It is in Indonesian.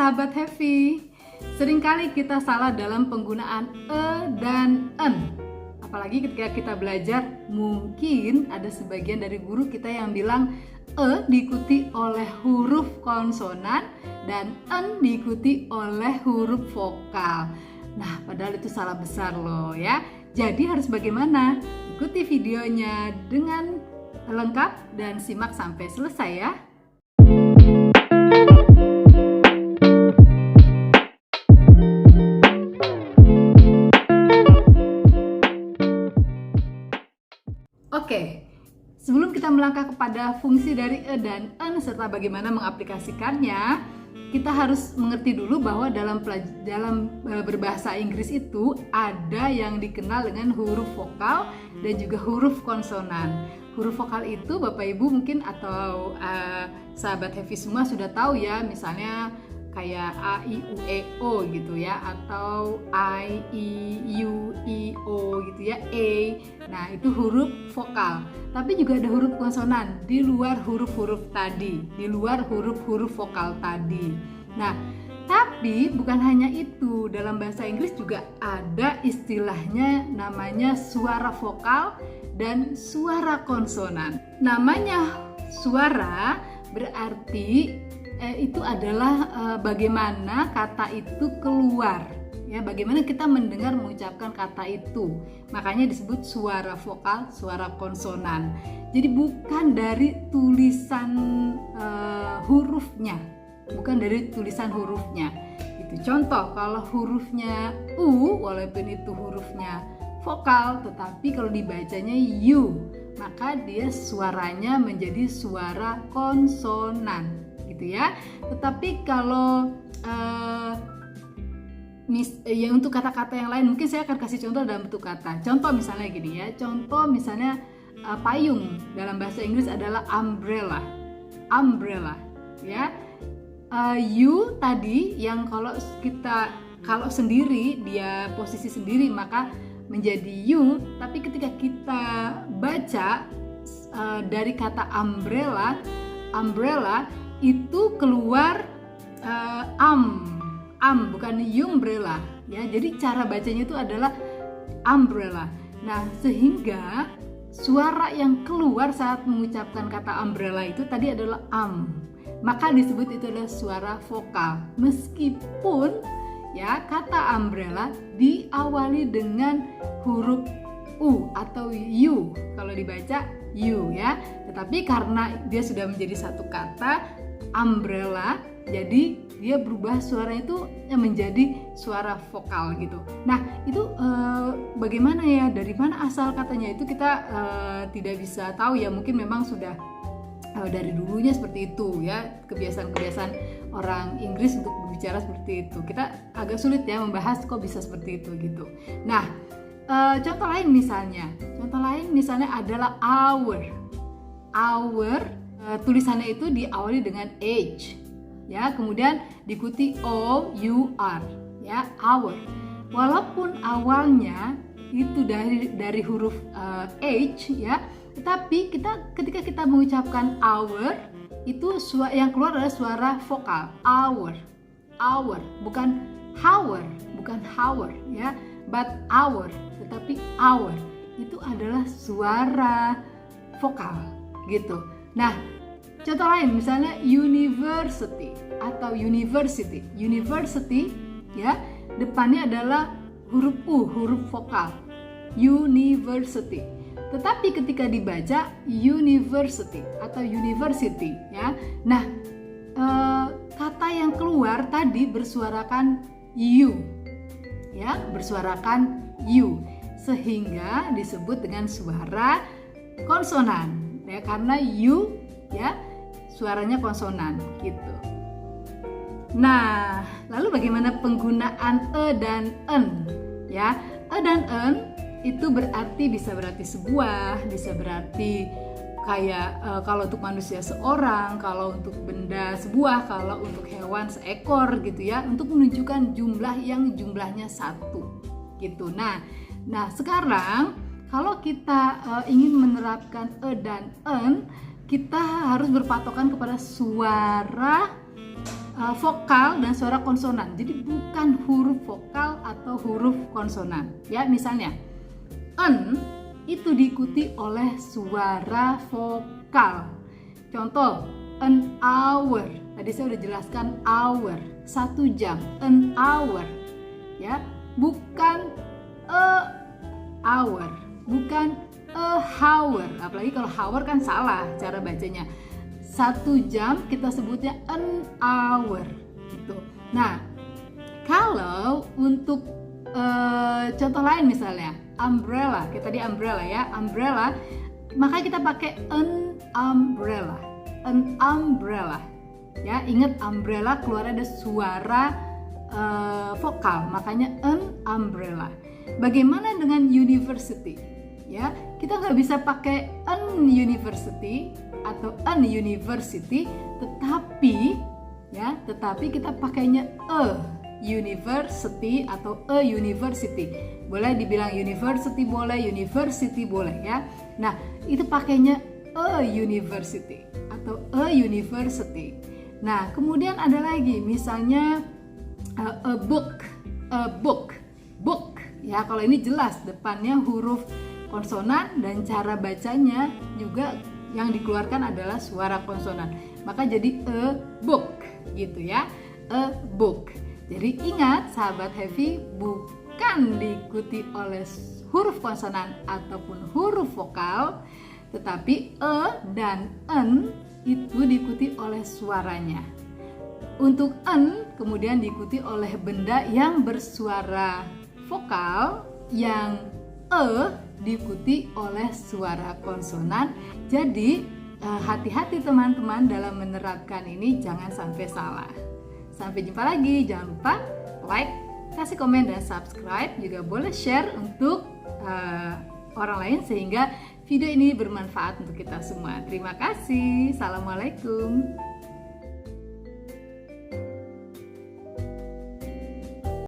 sahabat Happy. Seringkali kita salah dalam penggunaan e dan en. Apalagi ketika kita belajar, mungkin ada sebagian dari guru kita yang bilang e diikuti oleh huruf konsonan dan en diikuti oleh huruf vokal. Nah, padahal itu salah besar loh ya. Jadi harus bagaimana? Ikuti videonya dengan lengkap dan simak sampai selesai ya. Oke, sebelum kita melangkah kepada fungsi dari e dan en serta bagaimana mengaplikasikannya, kita harus mengerti dulu bahwa dalam berbahasa Inggris itu ada yang dikenal dengan huruf vokal dan juga huruf konsonan. Huruf vokal itu Bapak Ibu mungkin atau sahabat Happy semua sudah tahu ya, misalnya kayak A, I, U, E, O gitu ya, atau I, I, U, I, O gitu ya, E. Nah itu huruf vokal. Tapi juga ada huruf konsonan di luar huruf-huruf tadi, di luar huruf-huruf vokal tadi. Nah, tapi bukan hanya itu, dalam bahasa Inggris juga ada istilahnya namanya suara vokal dan suara konsonan. Namanya suara berarti itu adalah bagaimana kata itu keluar, ya, bagaimana kita mendengar mengucapkan kata itu. Makanya disebut suara vokal, suara konsonan. Jadi bukan dari tulisan hurufnya, bukan dari tulisan hurufnya. Itu contoh kalau hurufnya u, walaupun itu hurufnya vokal, tetapi kalau dibacanya u, maka dia suaranya menjadi suara konsonan. Gitu ya. Tetapi kalau ya untuk kata-kata yang lain mungkin saya akan kasih contoh dalam bentuk kata. Contoh misalnya gini ya. Contoh misalnya payung dalam bahasa Inggris adalah umbrella. Umbrella ya. You tadi yang kalau sendiri dia posisi sendiri maka menjadi you, tapi ketika kita baca dari kata umbrella itu keluar bukan umbrella ya. Jadi cara bacanya itu adalah umbrella. Nah, sehingga suara yang keluar saat mengucapkan kata umbrella itu tadi adalah maka disebut itu adalah suara vokal. Meskipun ya kata umbrella diawali dengan huruf u atau u kalau dibaca u ya. Tetapi karena dia sudah menjadi satu kata umbrella, jadi dia berubah suara itu menjadi suara vokal gitu. Nah itu bagaimana ya, dari mana asal katanya itu kita tidak bisa tahu ya. Mungkin memang sudah dari dulunya seperti itu ya, kebiasaan-kebiasaan orang Inggris untuk berbicara seperti itu. Kita agak sulit ya membahas kok bisa seperti itu gitu. Nah contoh lain misalnya adalah hour. Tulisannya itu diawali dengan H ya, kemudian diikuti O U R ya, hour. Walaupun awalnya itu dari huruf H ya, tetapi ketika kita mengucapkan hour itu yang keluar adalah suara vokal hour, bukan hour ya, but hour, tetapi hour itu adalah suara vokal gitu. Nah, contoh lain misalnya university atau university ya, depannya adalah huruf U, huruf vokal, university. Tetapi ketika dibaca university atau university ya, nah kata yang keluar tadi bersuarakan U ya, bersuarakan U, sehingga disebut dengan suara konsonan ya, karena U ya suaranya konsonan gitu. Nah, lalu bagaimana penggunaan e dan en ya? E dan en itu bisa berarti sebuah, bisa berarti kayak kalau untuk manusia seorang, kalau untuk benda sebuah, kalau untuk hewan seekor gitu ya, untuk menunjukkan jumlah yang jumlahnya satu gitu. Nah sekarang kalau kita ingin menerapkan e dan en, kita harus berpatokan kepada suara vokal dan suara konsonan. Jadi bukan huruf vokal atau huruf konsonan. Ya, misalnya an itu diikuti oleh suara vokal. Contoh, an hour. Tadi saya udah jelaskan hour, 1 jam, an hour. Ya, bukan a hour, bukan a hour. Apalagi kalau hour kan salah cara bacanya. 1 jam kita sebutnya an hour gitu. Nah, kalau untuk contoh lain misalnya umbrella, kita tadi umbrella ya, umbrella, maka kita pakai an umbrella, an umbrella. Ya, ingat umbrella keluar ada suara vokal, makanya an umbrella. Bagaimana dengan university? Ya, kita nggak bisa pakai an university atau an university, tetapi kita pakainya a university atau a university. Boleh dibilang university boleh, university boleh ya. Nah, itu pakainya a university atau a university. Nah, kemudian ada lagi misalnya a book, book. Ya, kalau ini jelas depannya huruf konsonan dan cara bacanya juga yang dikeluarkan adalah suara konsonan. Maka jadi a book gitu ya. A book. Jadi ingat sahabat Happy, bukan diikuti oleh huruf konsonan ataupun huruf vokal, tetapi e dan en itu diikuti oleh suaranya. Untuk en kemudian diikuti oleh benda yang bersuara vokal, yang e diikuti oleh suara konsonan. Jadi hati-hati teman-teman dalam menerapkan ini, jangan sampai salah. Sampai jumpa lagi, jangan lupa like, kasih komen dan subscribe, juga boleh share untuk orang lain sehingga video ini bermanfaat untuk kita semua. Terima kasih. Assalamualaikum.